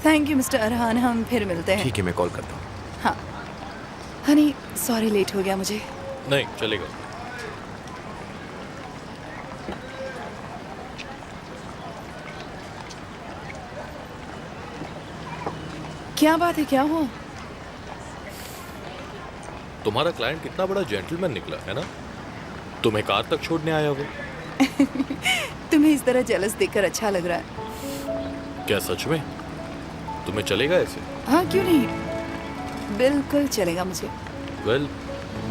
Thank you mister Arhan, हम फिर मिलते हैं। ठीक है, मैं कॉल करता हूँ। हाँ हनी, सॉरी लेट हो गया मुझे। नहीं चलेगा। क्या बात है, क्या हुआ? तुम्हारा क्लाइंट कितना बड़ा जेंटलमैन निकला है ना, तुम्हें कार तक छोड़ने आया वो। तुम्हें इस तरह जेलस देखकर अच्छा लग रहा है। क्या सच में तुम्हें चलेगा ऐसे? हाँ क्यों नहीं, बिल्कुल चलेगा मुझे। वेल,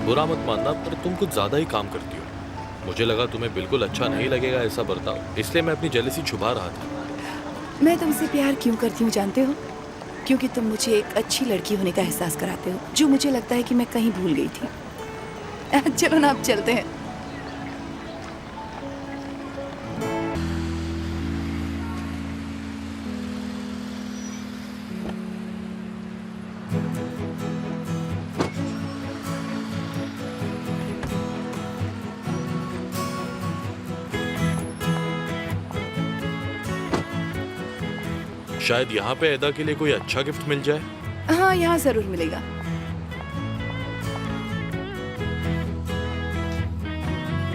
बुरा मत मानना, पर तुम कुछ ज्यादा ही काम करती हो। मुझे लगा तुम्हें बिल्कुल अच्छा नहीं लगेगा ऐसा बर्ताव, इसलिए मैं अपनी जेलसी छुपा रहा था। मैं तुमसे प्यार क्यों करती हूँ जानते हो? क्योंकि तुम मुझे एक अच्छी लड़की होने का एहसास कराते हो, जो मुझे लगता है कि मैं कहीं भूल गई थी। चलो ना, अब चलते हैं। शायद यहाँ पे ऐदा के लिए कोई अच्छा गिफ्ट मिल जाए। हाँ, यहाँ जरूर मिलेगा।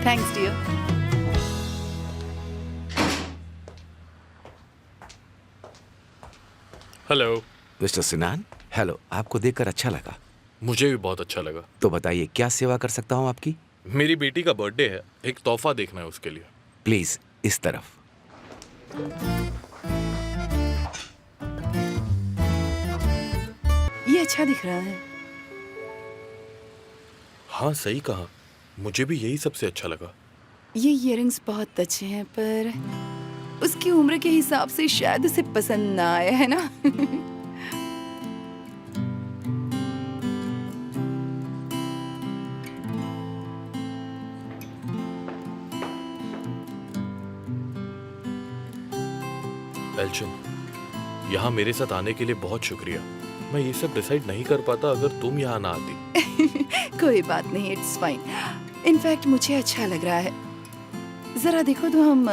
Thanks dear. Hello. Mister Sinan, hello. आपको देखकर अच्छा लगा। मुझे भी बहुत अच्छा लगा। तो बताइए, क्या सेवा कर सकता हूँ आपकी? मेरी बेटी का बर्थडे है, एक तोहफा देखना है उसके लिए। प्लीज इस तरफ। ये अच्छा दिख रहा है। हाँ सही कहा, मुझे भी यही सबसे अच्छा लगा। ये इयररिंग्स बहुत अच्छे हैं, पर उसकी उम्र के हिसाब से शायद उसे पसंद ना आया है ना। एल्चिन, यहाँ मेरे साथ आने के लिए बहुत शुक्रिया। मैं ये सब डिसाइड नहीं कर पाता अगर तुम यहाँ ना आती। कोई बात नहीं, इट्स फाइन। इनफैक्ट मुझे अच्छा लग रहा है। जरा देखो तो, हम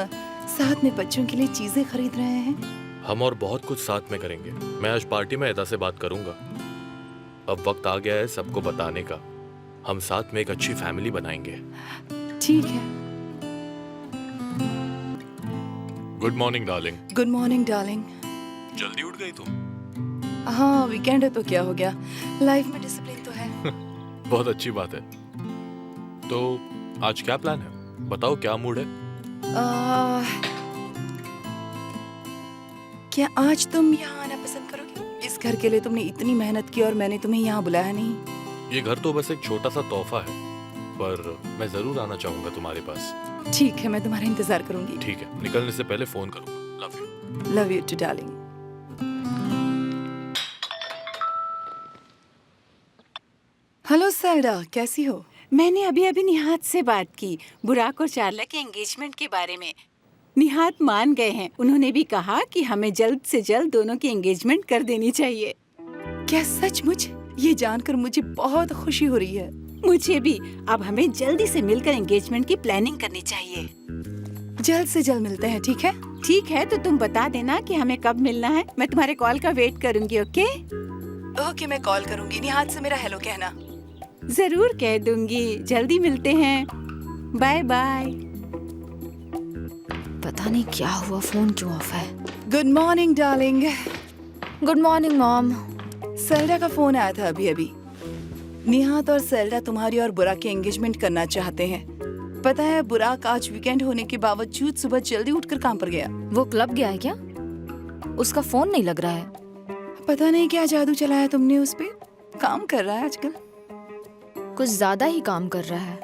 साथ में बच्चों के लिए चीजें खरीद रहे हैं। हम और बहुत कुछ साथ में करेंगे। मैं आज पार्टी में ऐदा से बात करूंगा। अब वक्त आ गया है सबको बताने का। हम साथ में एक अच्छी फैमिली बनाएंगे। ठीक है। Good morning darling. Good morning darling. जल्दी उठ गई तुम। हाँ, वीकेंड है तो क्या हो गया, लाइफ में डिसिप्लिन तो है। बहुत अच्छी बात है। तो आज क्या प्लान है, बताओ क्या मूड है? क्या आज तुम यहाँ आना पसंद करोगे? इस घर के लिए तुमने इतनी मेहनत की और मैंने तुम्हें यहाँ बुलाया नहीं। ये घर तो बस एक छोटा सा तोहफा है, पर मैं जरूर आना चाहूंगा तुम्हारे पास। ठीक है, मैं तुम्हारा इंतजार करूंगी। ठीक है, निकलने से पहले फोन करूंगा। Love you. Love you too darling. Hello Selda, कैसी हो? मैंने अभी अभी निहात से बात की बुराक और चार्ला के एंगेजमेंट के बारे में। निहात मान गए हैं। उन्होंने भी कहा कि हमें जल्द से जल्द दोनों की एंगेजमेंट कर देनी चाहिए। क्या सचमुच? ये जानकर मुझे बहुत खुशी हो रही है। मुझे भी। अब हमें जल्दी से मिलकर एंगेजमेंट की प्लानिंग करनी चाहिए। जल्द से जल्द मिलते हैं, ठीक है? ठीक है, तो तुम बता देना कि हमें कब मिलना है। मैं तुम्हारे कॉल का वेट करूंगी। ओके? ओके, मैं कॉल करूंगी। निहात से मेरा हेलो कहना। जरूर कह दूंगी। जल्दी मिलते हैं। Bye bye. पता नहीं क्या हुआ, फोन क्यों ऑफ है। Good morning darling. Good morning mom. Selda का फोन आया था अभी अभी। निहात और सेल्डा तुम्हारी और बुराक की एंगेजमेंट करना चाहते हैं। पता है, बुराक आज वीकेंड होने के बावजूद सुबह जल्दी उठकर काम पर गया। वो क्लब गया है क्या? उसका फोन नहीं लग रहा है। पता नहीं क्या जादू चलाया तुमने उस पे। काम कर रहा है आजकल। कुछ ज्यादा ही काम कर रहा है।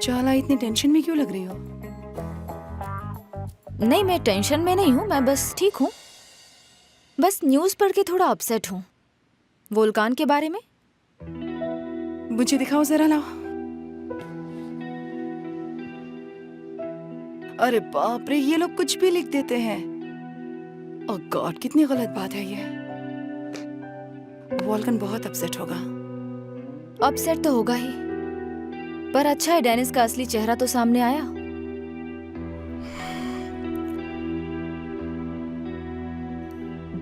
चाला, इतनी टेंशन में क्यों लग रही हो? नहीं, मैं टेंशन में नहीं हूँ, मैं बस ठीक हूँ। बस न्यूज़ पढ़ के थोड़ा अपसेट हूँ वोल्कान के बारे में। मुझे दिखाओ जरा, लाओ। अरे बाप रे, ये लोग कुछ भी लिख देते हैं। ओह गॉड, कितनी गलत बात है ये। वोल्कन बहुत अपसेट होगा। अपसेट तो होगा ही, पर अच्छा है डेनिस का असली चेहरा तो सामने आया।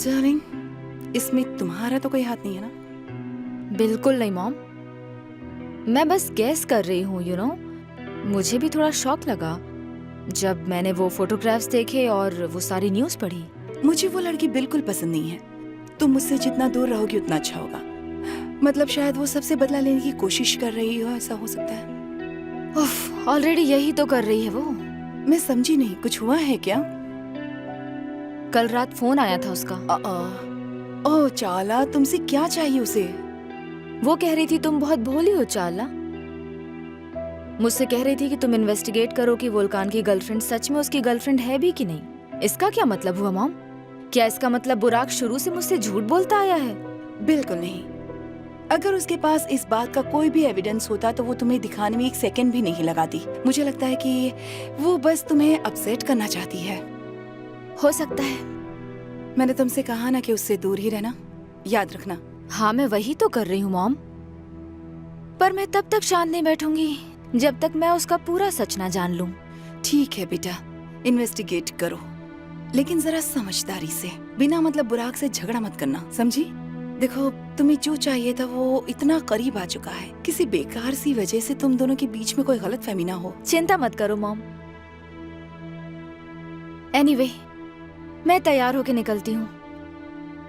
डार्लिंग, इसमें तुम्हारा तो कोई हाथ नहीं है ना? बिल्कुल नहीं मॉम, मैं बस गैस कर रही हूँ यू नो। मुझे भी थोड़ा शॉक लगा जब मैंने वो फोटोग्राफ्स देखे और वो सारी न्यूज़ पढ़ी। मुझे वो लड़की बिल्कुल पसंद नहीं है। तुम मुझसे जितना दूर रहोगी उतना अच्छा होगा। मतलब शायद वो सबसे बदला लेने की कोशिश कर रही हो, ऐसा हो सकता है। उफ, ऑलरेडी यही तो कर रही है वो। मैं समझी नहीं, कुछ हुआ है क्या? कल रात फोन आया था उसका। ओह चाला, तुमसे क्या चाहिए उसे? वो कह रही थी तुम बहुत भोली हो चाला। मुझसे कह रही थी कि तुम इन्वेस्टिगेट करो कि वोल्कान की गर्लफ्रेंड सच में उसकी गर्लफ्रेंड है भी कि नहीं। इसका क्या मतलब हुआ मॉम? क्या इसका मतलब बुराक शुरू से मुझसे झूठ बोलता आया है? बिल्कुल नहीं। अगर उसके पास इस बात का कोई भी एविडेंस होता तो वो तुम्हें दिखाने में एक सेकंड भी नहीं लगाती। मुझे लगता है कि वो बस तुम्हें अपसेट करना चाहती है। हो सकता है। मैंने तुमसे कहा ना कि उससे दूर ही रहना, याद रखना। हाँ, मैं वही तो कर रही हूँ मॉम, पर मैं तब तक शांत नहीं बैठूंगी जब तक मैं उसका पूरा सच ना जान लूं। ठीक है बेटा, इन्वेस्टिगेट करो, लेकिन जरा समझदारी से। बिना मतलब बुराक से झगड़ा मत करना, समझी? देखो, तुम्हें जो चाहिए था वो इतना करीब आ चुका है। किसी बेकार सी वजह से तुम दोनों के बीच में कोई गलतफहमी ना हो। चिंता मत करो मॉम। एनीवे, मैं तैयार होके निकलती हूँ।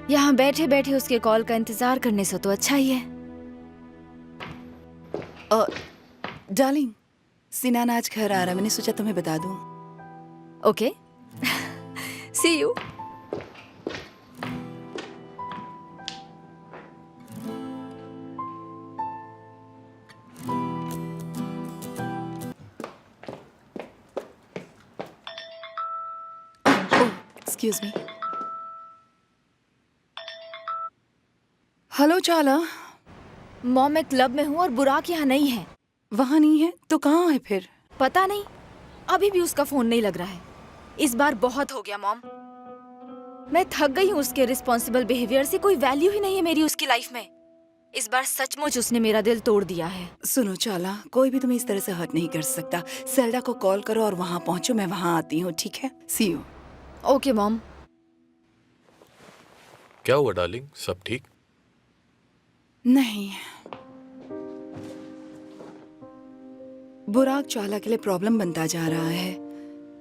यहाँ बैठे बैठे उसके कॉल का इंतजार करने से तो अच्छा ही है। डार्लिंग, सिनान आज घर आ रहा है, मैंने सोचा तुम्हें बता दूं। Okay, see you. Excuse me. Hello चाला। मॉम, मैं क्लब में हूँ और बुराक यहाँ नहीं है। वहाँ नहीं है तो कहाँ है फिर? पता नहीं, अभी भी उसका फोन नहीं लग रहा है। इस बार बहुत हो गया मॉम, मैं थक गई हूँ उसके रिस्पॉन्सिबल बिहेवियर से। कोई वैल्यू ही नहीं है मेरी उसकी लाइफ में। इस बार सचमुच उसने मेरा दिल तोड़ दिया है। सुनो चाला, कोई भी तुम्हें इस तरह से हर्ट नहीं कर सकता। सेल्डा को कॉल करो और वहाँ पहुँचो, मैं वहाँ आती हूँ, ठीक है? सी यू। Okay mom. क्या हुआ डार्लिंग, सब ठीक? नहीं, बुराक चाला के लिए प्रॉब्लम बनता जा रहा है।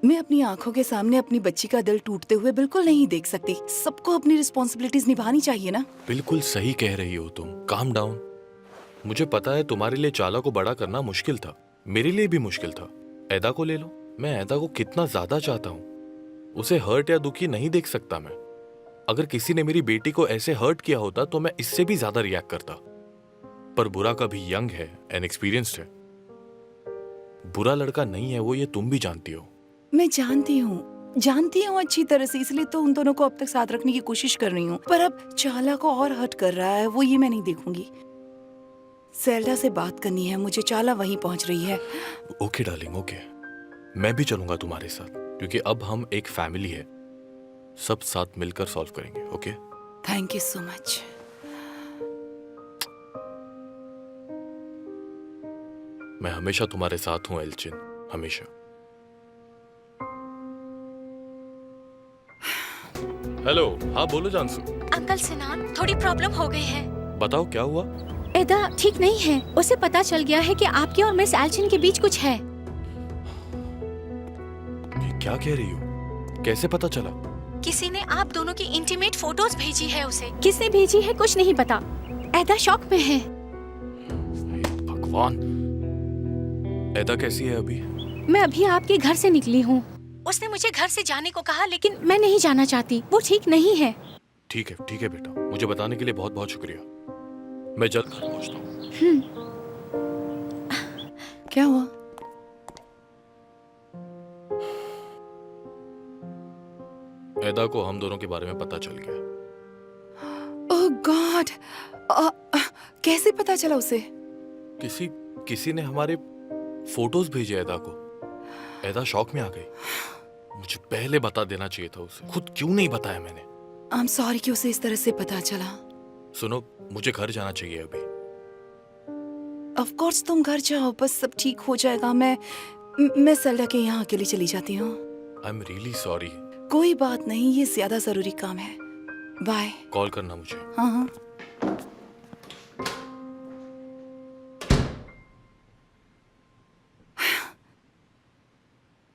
मैं अपनी आंखों के सामने अपनी बच्ची का दिल टूटते हुए बिल्कुल नहीं देख सकती। सबको अपनी रिस्पॉन्सिबिलिटीज निभानी चाहिए ना। बिल्कुल सही कह रही हो तुम। Calm down. मुझे पता है तुम्हारे लिए चाला को बड़ा करना मुश्किल था, मेरे लिए भी मुश्किल था। ऐदा को ले लो, मैं ऐदा को कितना ज्यादा चाहता हूँ। उसे हर्ट या दुखी नहीं देख सकता मैं। अगर किसी ने मेरी बेटी को ऐसे हर्ट किया होता तो मैं इससे भी ज्यादा रिएक्ट करता। पर बुराक अभी यंग है, इनएक्सपीरियंस्ड है। बुरा लड़का नहीं है वो, ये तुम भी जानती हो। मैं जानती हूँ अच्छी तरह से, इसलिए तो उन दोनों को अब तक साथ रखने की कोशिश कर रही हूँ। पर अब चाला को और हर्ट कर रहा है वो, ये मैं नहीं देखूंगी। सेल्डा से बात करनी है मुझे, चाला वहीं पहुंच रही है। Okay darling, okay. मैं भी चलूंगा तुम्हारे साथ, क्योंकि अब हम एक फैमिली है। सब साथ मिलकर सॉल्व करेंगे, okay? Thank you so much. मैं हमेशा तुम्हारे साथ हूं एल्चिन, हमेशा। हेलो, हाँ बोलो जानसू। अंकल सिनान, थोड़ी प्रॉब्लम हो गई है। बताओ क्या हुआ? एदा ठीक नहीं है। उसे पता चल गया है कि आपके और मिस एल्चिन के बीच कुछ है। ये क्या कह रही हो? कैसे पता चला? किसी ने आप दोनों की इंटीमेट फोटोज भेजी है उसे। किसने भेजी है कुछ नहीं पता। एदा शॉक में है। भगवान, ऐदा कैसी है अभी? मैं अभी आपके घर से निकली हूँ। उसने मुझे घर से जाने को कहा, लेकिन मैं नहीं जाना चाहती। वो ठीक नहीं है। ठीक है बेटा, मुझे बताने के लिए बहुत बहुत शुक्रिया। मैं जल्द घर पहुंचता हूँ। क्या हुआ? ऐदा को हम दोनों के बारे में पता चल गया। ओह गॉड, कैसे पता चला उसे? किसी ने हमारे फोटोज भेजे ऐदा को। ऐदा शॉक में आ गई। मुझे पहले बता देना चाहिए था उसे। खुद क्यों नहीं बताया मैंने? आई एम सॉरी कि उसे इस तरह से पता चला। सुनो, मुझे घर जाना चाहिए अभी। ऑफ कोर्स तुम घर जाओ, बस सब ठीक हो जाएगा। मैं सेल्डा के यहाँ अकेली चली जाती हूँ। I am really sorry. कोई बात नहीं, ये ज्यादा जरूरी काम है। बाय। कॉल करना मुझे। हाँ हाँ।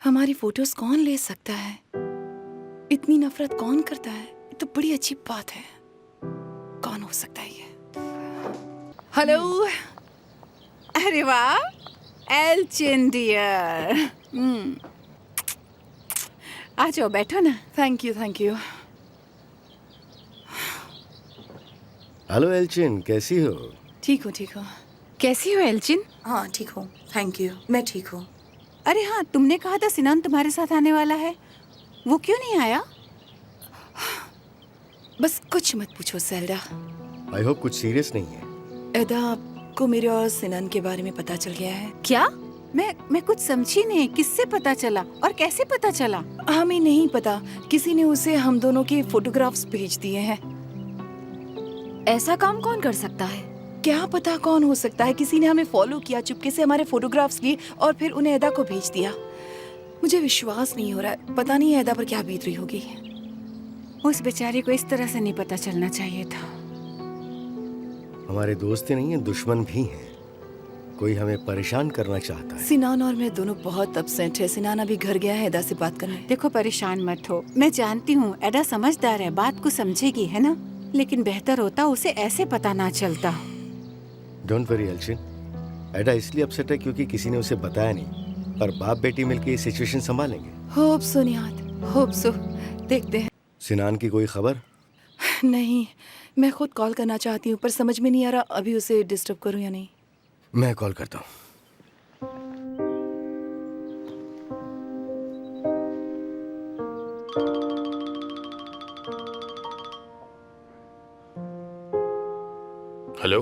हमारी फोटोज कौन ले सकता है? इतनी नफरत कौन करता है? ये तो बड़ी अच्छी बात है। कौन हो सकता है ये? हेलो। अरे वाह एल्चिन डियर, आ जाओ बैठो ना। Thank you thank you. Hello Elchin, कैसी हो? ठीक हूँ ठीक हूँ। कैसी हो एल्चिन? हाँ ठीक हूँ, थैंक यू, मैं ठीक हूँ। अरे हाँ, तुमने कहा था सिनान तुम्हारे साथ आने वाला है, वो क्यों नहीं आया? बस कुछ मत पूछो सेल्डा। आई होप कुछ सीरियस नहीं है। एदा को मेरे और सिनान के बारे में पता चल गया है। क्या? मैं कुछ समझी नहीं, किससे पता चला और कैसे पता चला? हमें नहीं पता, किसी ने उसे हम दोनों के फोटोग्राफ्स भेज दिए हैं। ऐसा काम कौन कर सकता है? क्या पता कौन हो सकता है। किसी ने हमें फॉलो किया, चुपके से हमारे फोटोग्राफ्स लिए और फिर उन्हें एदा को भेज दिया। मुझे विश्वास नहीं हो रहा है, पता नहीं एदा पर क्या बीत रही होगी। उस बेचारी को इस तरह से नहीं पता चलना चाहिए था। हमारे दोस्त ही नहीं है, दुश्मन भी हैं। कोई हमें परेशान करना चाहता है। सिनान और मैं दोनों बहुत अपसेट है। सिनान अभी घर गया है एदा से बात करने। देखो परेशान मत हो, मैं जानती हूँ एडा समझदार है, बात को समझेगी, है ना? लेकिन बेहतर होता उसे ऐसे पता ना चलता। डोंट वरी एल्चिन, एडा इसलिए अपसेट है क्योंकि किसी ने उसे बताया नहीं, पर बाप बेटी मिलकर ये सिचुएशन संभालेंगे। Hope so निहात, hope so. देखते हैं। सिनान की कोई खबर? नहीं, मैं खुद कॉल करना चाहती हूँ पर समझ में नहीं आ रहा अभी उसे डिस्टर्ब करूँ या नहीं। मैं कॉल करता हूँ। हेलो।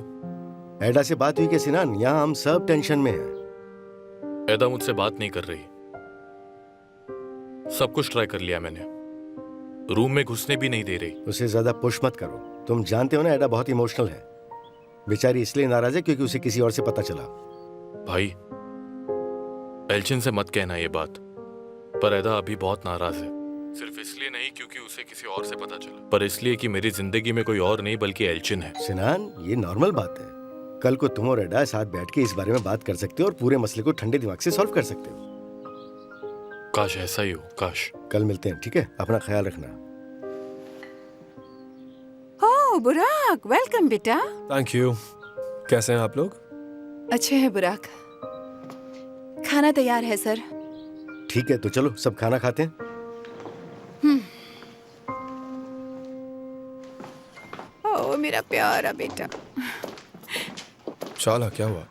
एडा से बात हुई क्या सिनान? यहाँ हम सब टेंशन में हैं। एदा मुझसे बात नहीं कर रही। सब कुछ ट्राई कर लिया मैंने, रूम में घुसने भी नहीं दे रही। उसे ज्यादा पुश मत करो। तुम जानते हो ना एडा बहुत इमोशनल है। बेचारी इसलिए नाराज है क्योंकि उसे किसी और से पता चला। भाई एल्चिन से मत कहना ये बात, पर एदा अभी बहुत नाराज है। सिर्फ इसलिए नहीं क्योंकि उसे किसी और से पता चला, पर इसलिए कि मेरी जिंदगी में कोई और नहीं बल्कि एल्चिन है। सिनान, ये नॉर्मल बात है। कल को तुम और एडा साथ बैठ के इस बारे में बात कर सकते हो और पूरे मसले को ठंडे दिमाग से सॉल्व कर सकते हो। काश ऐसा ही हो, काश। कल मिलते हैं, ठीक है? अपना ख्याल रखना। ओह बुराक, वेलकम बेटा। Thank you. कैसे हैं आप लोग? अच्छे हैं बुराक। खाना तैयार है सर। ठीक है, तो चलो सब खाना खाते हैं। ओह मेरा प्यारा बेटा। चाला, क्या हुआ?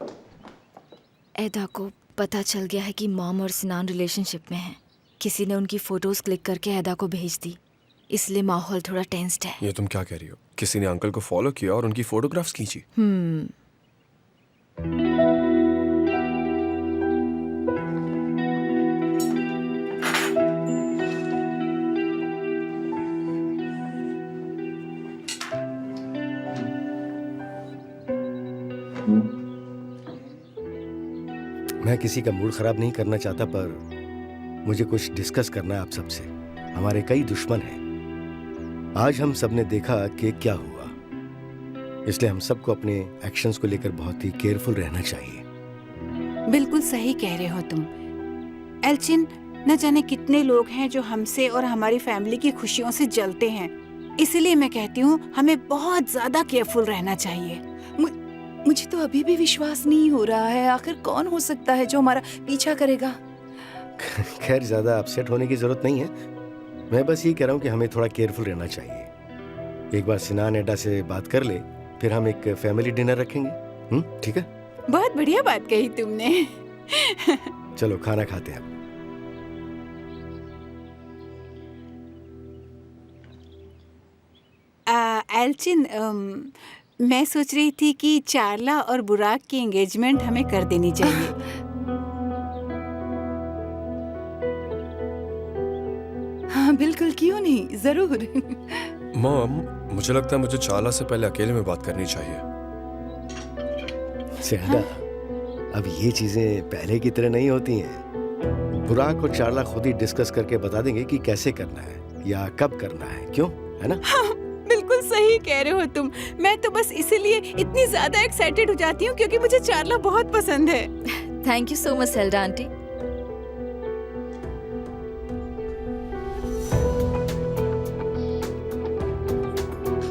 एदा को पता चल गया है कि मॉम और सिनान रिलेशनशिप में हैं। किसी ने उनकी फोटोज क्लिक करके एदा को भेज दी, इसलिए माहौल थोड़ा टेंस्ड है। ये तुम क्या कह रही हो? किसी ने अंकल को फॉलो किया और उनकी फोटोग्राफ्स खींची? मैं किसी का मूड खराब नहीं करना चाहता, पर मुझे कुछ डिस्कस करना है आप सबसे। हमारे कई दुश्मन हैं। आज हम सब ने देखा कि क्या हुआ, इसलिए हम सबको अपने एक्शंस को लेकर बहुत ही केयरफुल रहना चाहिए। बिल्कुल सही कह रहे हो तुम एल्चिन। न जाने कितने लोग हैं जो हमसे और हमारी फैमिली की खुशियों से जलते हैं, इसलिए मैं कहती हूँ हमें बहुत ज्यादा केयरफुल रहना चाहिए। मुझे तो अभी भी विश्वास नहीं हो रहा है, आखिर कौन हो सकता है जो हमारा पीछा करेगा। खैर, ज्यादा अपसेट होने की जरूरत नहीं है। मैं बस ये कह रहा हूँ कि हमें थोड़ा केयरफुल रहना चाहिए। एक बार सिनान एडा से बात कर ले, फिर हम एक फैमिली डिनर रखेंगे। ठीक है? बहुत बढ़िया बात कही तुमने। चलो खाना खाते हैं। एल्चिन, मैं सोच रही थी कि चार्ला और बुराक की एंगेजमेंट हमें कर देनी चाहिए। हाँ बिल्कुल, क्यों नहीं, जरूर। मॉम, मुझे लगता है मुझे चाला से पहले अकेले में बात करनी चाहिए। सेहरा, अब ये चीजें पहले की तरह नहीं होती हैं। बुराक और चार्ला खुद ही डिस्कस करके बता देंगे कि कैसे करना है या कब करना है। क्यों, है ना? बिल्कुल सही कह रहे हो तुम। मैं तो बस इसीलिए इतनी ज्यादा एक्साइटेड हो जाती हूँ क्योंकि मुझे चार्ला बहुत पसंद है। Thank you so much Selda aunty.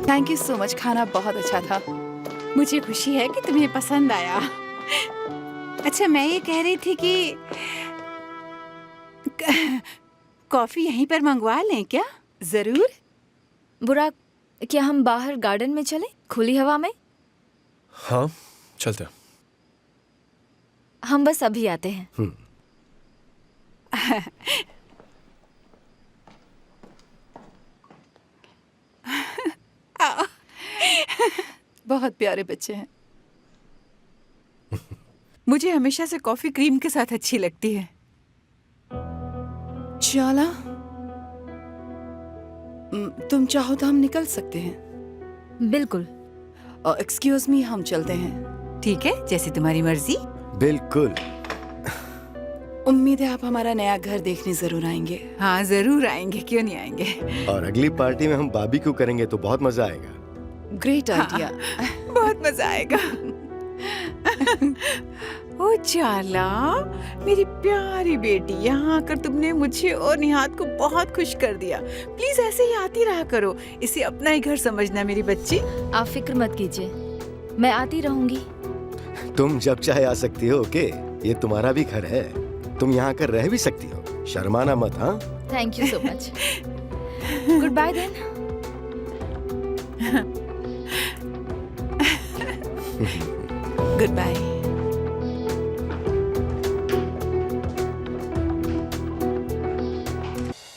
Thank you so much, खाना बहुत अच्छा था। मुझे खुशी है कि तुम्हें पसंद आया। अच्छा, मैं ये कह रही थी कि कॉफी यहीं पर मंगवा लें क्या? जरूर। बुराक, क्या हम बाहर गार्डन में चलें, खुली हवा में? हाँ, चलते हैं। हम बस अभी आते हैं। बहुत प्यारे बच्चे हैं। मुझे हमेशा से कॉफी क्रीम के साथ अच्छी लगती है। चाला, तुम चाहो तो हम निकल सकते हैं। बिल्कुल। एक्सक्यूज मी, हम चलते हैं। ठीक है, जैसी तुम्हारी मर्जी। बिल्कुल। उम्मीद है आप हमारा नया घर देखने जरूर आएंगे। हाँ, जरूर आएंगे, क्यों नहीं आएंगे। और अगली पार्टी में हम बारबेक्यू करेंगे तो बहुत मजा आएगा। Great idea. बहुत मजा आएगा। ओ चाला, मेरी प्यारी बेटी, यहाँ आकर तुमने मुझे और निहात को बहुत खुश कर दिया। प्लीज ऐसे ही आती रहा करो, इसे अपना ही घर समझना मेरी बच्ची। आप फिक्र मत कीजिए, मैं आती रहूंगी। तुम जब चाहे आ सकती हो। ओके, ये तुम्हारा भी घर है, तुम यहाँ आकर रह भी सकती हो। शर्माना मत। हाँ, thank you so much. Goodbye then. Goodbye.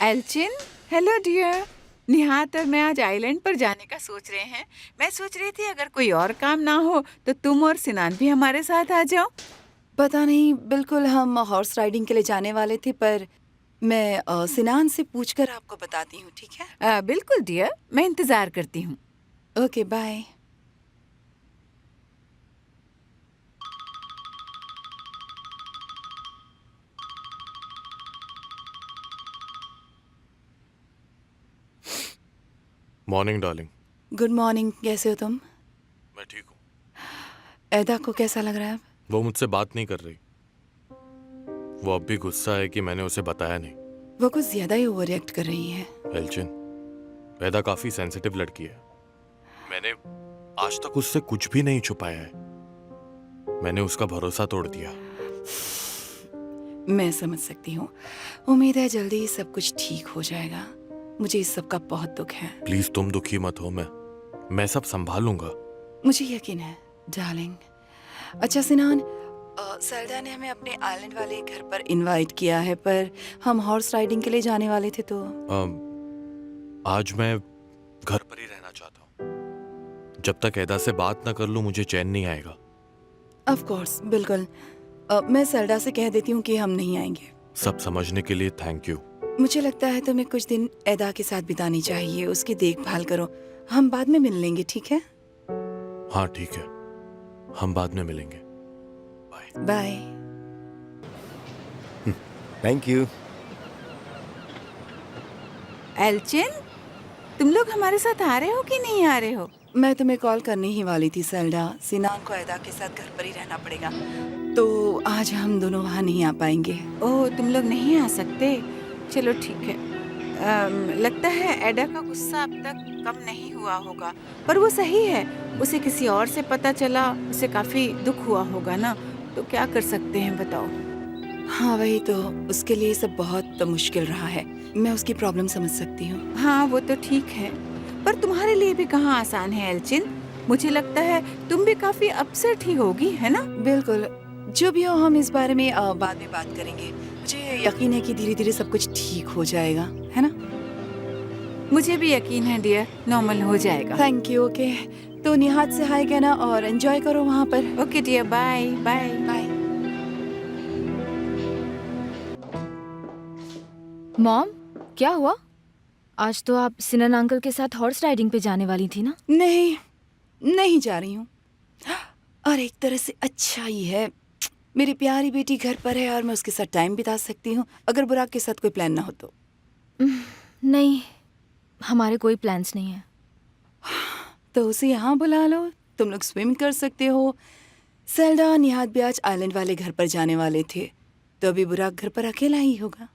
Elchin, hello dear. Nihat और मैं आज आइलैंड पर जाने का सोच रहे हैं। मैं सोच रही थी अगर कोई और काम ना हो तो तुम और सिनान भी हमारे साथ आ जाओ। पता नहीं, बिल्कुल हम हॉर्स राइडिंग के लिए जाने वाले थे, पर मैं सिनान से पूछकर आपको बताती हूँ, ठीक है? बिल्कुल डियर, मैं इंतजार करती हूँ। Okay, bye. Morning darling. Good morning, कैसे हो तुम? मैं ठीक हूँ। एदा को कैसा लग रहा है अब? वो मुझसे बात नहीं कर रही। वो अब भी गुस्सा है कि मैंने उसे बताया नहीं। वो कुछ ज्यादा ही ओवर रिएक्ट कर रही है। एल्चिन, एदा काफी सेंसिटिव लड़की है। मैंने आज तक उससे कुछ भी नहीं छुपाया है। मैंने उसका भरोसा तोड़ दिया। मैं समझ सकती हूँ। उम्मीद है जल्दी ही सब कुछ ठीक हो जाएगा। मुझे इस सब का बहुत दुख है। प्लीज तुम दुखी मत हो, मैं सब संभालूंगा। मुझे यकीन है डार्लिंग। अच्छा सिनान, सेल्डा ने हमें अपने आइलैंड वाले घर पर इनवाइट किया है, पर हम हॉर्स राइडिंग के लिए जाने वाले थे तो आज मैं घर पर ही रहना चाहता हूँ। जब तक एदा से बात ना कर लूं मुझे चैन नहीं आएगा। ऑफ कोर्स, बिल्कुल। मैं सेल्डा से कह देती हूँ कि हम नहीं आएंगे। सब समझने के लिए थैंक यू। मुझे लगता है तुम्हें कुछ दिन एदा के साथ बितानी चाहिए। उसकी देखभाल करो। हम बाद में मिल लेंगे, ठीक है? हाँ ठीक है, हम बाद में मिलेंगे। Bye. Bye. Thank you. Elchin, तुम लोग हमारे साथ आ रहे हो कि नहीं आ रहे हो? मैं तुम्हें कॉल करने ही वाली थी सेल्डा। सिनान को एदा के साथ घर पर ही रहना पड़ेगा, तो आज हम दोनों वहाँ नहीं आ पाएंगे। ओह, तुम लोग नहीं आ सकते? चलो ठीक है। लगता है एडा का गुस्सा अब तक कम नहीं हुआ होगा, पर वो सही है। उसे किसी और से पता चला, उसे काफी दुख हुआ होगा ना। तो क्या कर सकते हैं बताओ? हाँ वही तो, उसके लिए सब बहुत मुश्किल रहा है। मैं उसकी प्रॉब्लम समझ सकती हूँ। हाँ वो तो ठीक है, पर तुम्हारे लिए भी कहाँ आसान है एल्चिन। मुझे लगता है तुम भी काफी अपसेट ही होगी, है ना? बिल्कुल, जो भी हो हम इस बारे में बाद में बात करेंगे। मुझे यकीन है कि धीरे धीरे सब कुछ ठीक हो जाएगा, है ना? मुझे भी यकीन है डियर, नॉर्मल हो जाएगा। Thank you. ओके, तो निहात से हाय कहना और एंजॉय करो वहाँ पर। Okay dear, bye bye bye. Mom, क्या हुआ? आज तो आप सिनन अंकल के साथ हॉर्स राइडिंग पे जाने वाली थी ना? नहीं, नहीं जा रही हूँ। और एक तरह से अच्छा ही है, मेरी प्यारी बेटी घर पर है और मैं उसके साथ टाइम बिता सकती हूँ, अगर बुराक के साथ कोई प्लान ना हो तो। नहीं, हमारे कोई प्लान्स नहीं है। तो उसे यहाँ बुला लो, तुम लोग स्विम कर सकते हो। सेल्डा निहाद भी आज आइलैंड वाले घर पर जाने वाले थे, तो अभी बुराक घर पर अकेला ही होगा।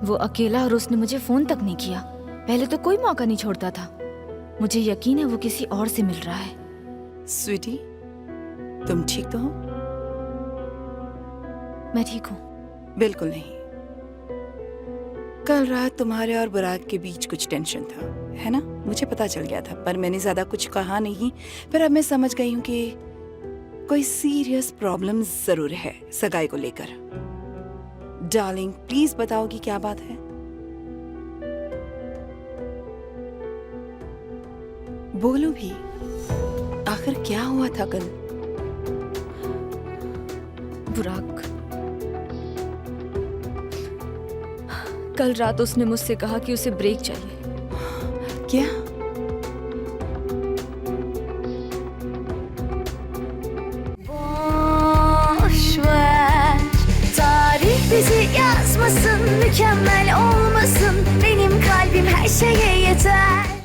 वो अकेला, और उसने मुझे फोन तक नहीं किया। पहले तो कोई मौका नहीं छोड़ता था। मुझे यकीन है वो किसी और से मिल रहा है। स्वीटी, तुम ठीक तो हो? मैं ठीक हूँ। बिल्कुल नहीं। कल रात तुम्हारे और बुराक के बीच कुछ टेंशन था, है ना? मुझे पता चल गया था, पर मैंने ज्यादा कुछ कहा नहीं। पर अब मैं समझ गई हूँ कि कोई सीरियस प्रॉब्लम जरूर है सगाई को लेकर। डार्लिंग, प्लीज बताओ कि क्या बात है। बोलो भी, आखिर क्या हुआ था कल? बुराक, कल रात उसने मुझसे कहा कि उसे ब्रेक चाहिए। क्या? Boş ver, tarih bizi yazmasın, mükemmel olmasın. Benim kalbim her şeye yeter.